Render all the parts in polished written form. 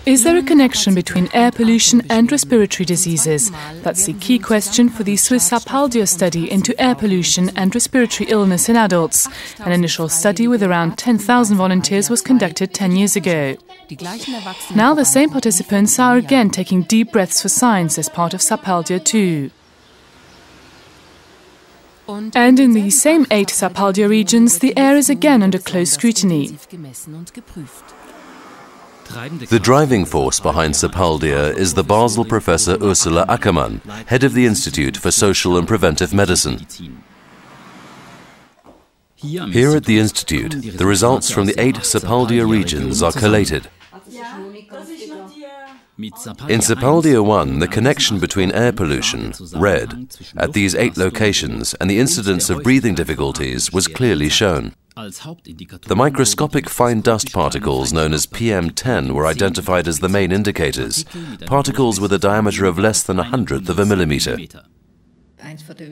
Is there a connection between air pollution and respiratory diseases? That's the key question for the Swiss sapaldia study into air pollution and respiratory illness in adults. An initial study with around 10,000 volunteers was conducted 10 years ago. Now the same participants are again taking deep breaths for science as part of sapaldia 2. And in the same 8 sapaldia regions, the air is again under close scrutiny. The driving force behind sapaldia is the Basel professor Ursula Ackermann, head of the Institute for Social and Preventive Medicine. Here at the Institute, the results from the 8 sapaldia regions are collated. In sapaldia 1, the connection between air pollution, red, at these 8 locations and the incidence of breathing difficulties was clearly shown. The microscopic fine dust particles known as PM10 were identified as the main indicators, particles with a diameter of less than 1/100th of a millimeter.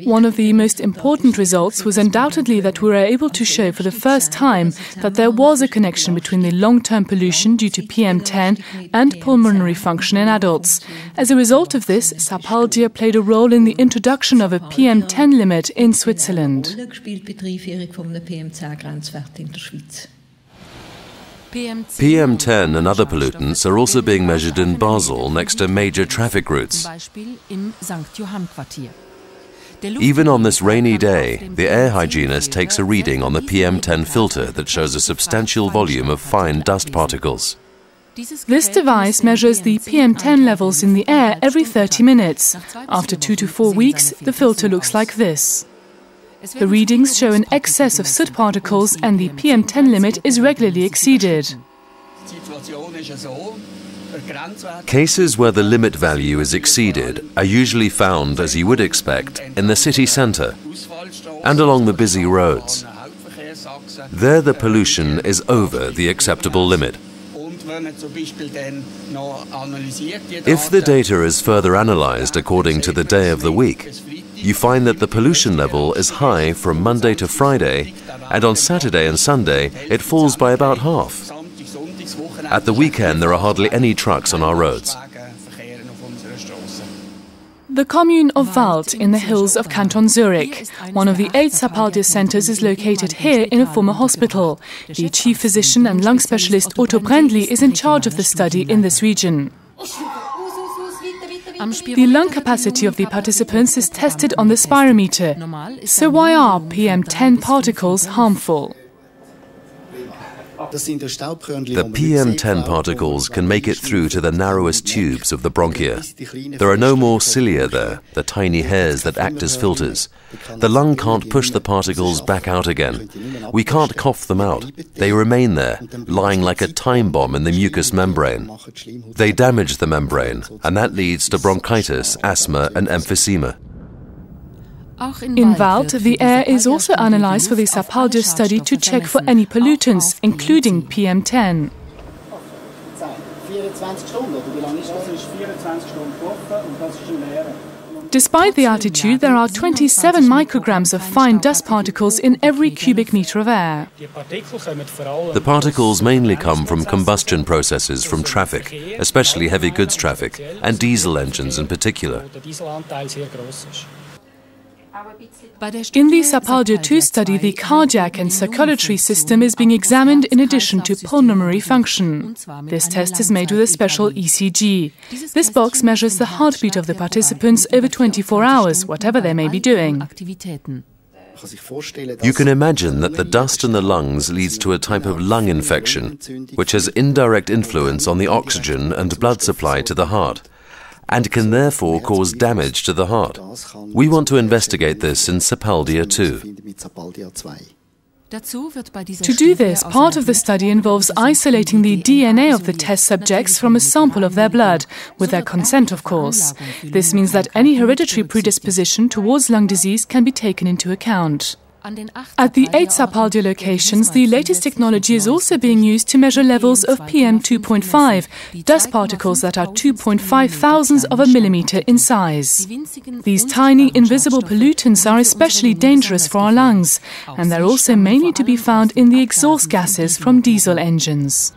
One of the most important results was undoubtedly that we were able to show for the first time that there was a connection between the long-term pollution due to PM10 and pulmonary function in adults. As a result of this, sapaldia played a role in the introduction of a PM10 limit in Switzerland. PM10 and other pollutants are also being measured in Basel next to major traffic routes. Even on this rainy day, the air hygienist takes a reading on the PM10 filter that shows a substantial volume of fine dust particles. This device measures the PM10 levels in the air every 30 minutes. After 2 to 4 weeks, the filter looks like this. The readings show an excess of soot particles and the PM10 limit is regularly exceeded. Cases where the limit value is exceeded are usually found, as you would expect, in the city centre and along the busy roads. There the pollution is over the acceptable limit. If the data is further analysed according to the day of the week, you find that the pollution level is high from Monday to Friday, and on Saturday and Sunday it falls by about half. At the weekend, there are hardly any trucks on our roads. The commune of Wald in the hills of Canton Zurich. One of the 8 sapaldia centres is located here in a former hospital. The chief physician and lung specialist Otto Brändli is in charge of the study in this region. The lung capacity of the participants is tested on the spirometer. So why are PM10 particles harmful? The PM10 particles can make it through to the narrowest tubes of the bronchia. There are no more cilia there, the tiny hairs that act as filters. The lung can't push the particles back out again. We can't cough them out. They remain there, lying like a time bomb in the mucous membrane. They damage the membrane, and that leads to bronchitis, asthma, and emphysema. In Wald, the air is also analysed for the sapaldia study to check for any pollutants, including PM10. Despite the altitude, there are 27 micrograms of fine dust particles in every cubic metre of air. The particles mainly come from combustion processes from traffic, especially heavy goods traffic, and diesel engines in particular. In the sapaldia 2 study, the cardiac and circulatory system is being examined in addition to pulmonary function. This test is made with a special ECG. This box measures the heartbeat of the participants over 24 hours, whatever they may be doing. You can imagine that the dust in the lungs leads to a type of lung infection, which has indirect influence on the oxygen and blood supply to the heart, and can therefore cause damage to the heart. We want to investigate this in sapaldia 2. To do this, part of the study involves isolating the DNA of the test subjects from a sample of their blood, with their consent, of course. This means that any hereditary predisposition towards lung disease can be taken into account. At the 8 sapaldia locations, the latest technology is also being used to measure levels of PM2.5, dust particles that are 2.5 thousandths of a millimeter in size. These tiny, invisible pollutants are especially dangerous for our lungs, and they're also mainly to be found in the exhaust gases from diesel engines.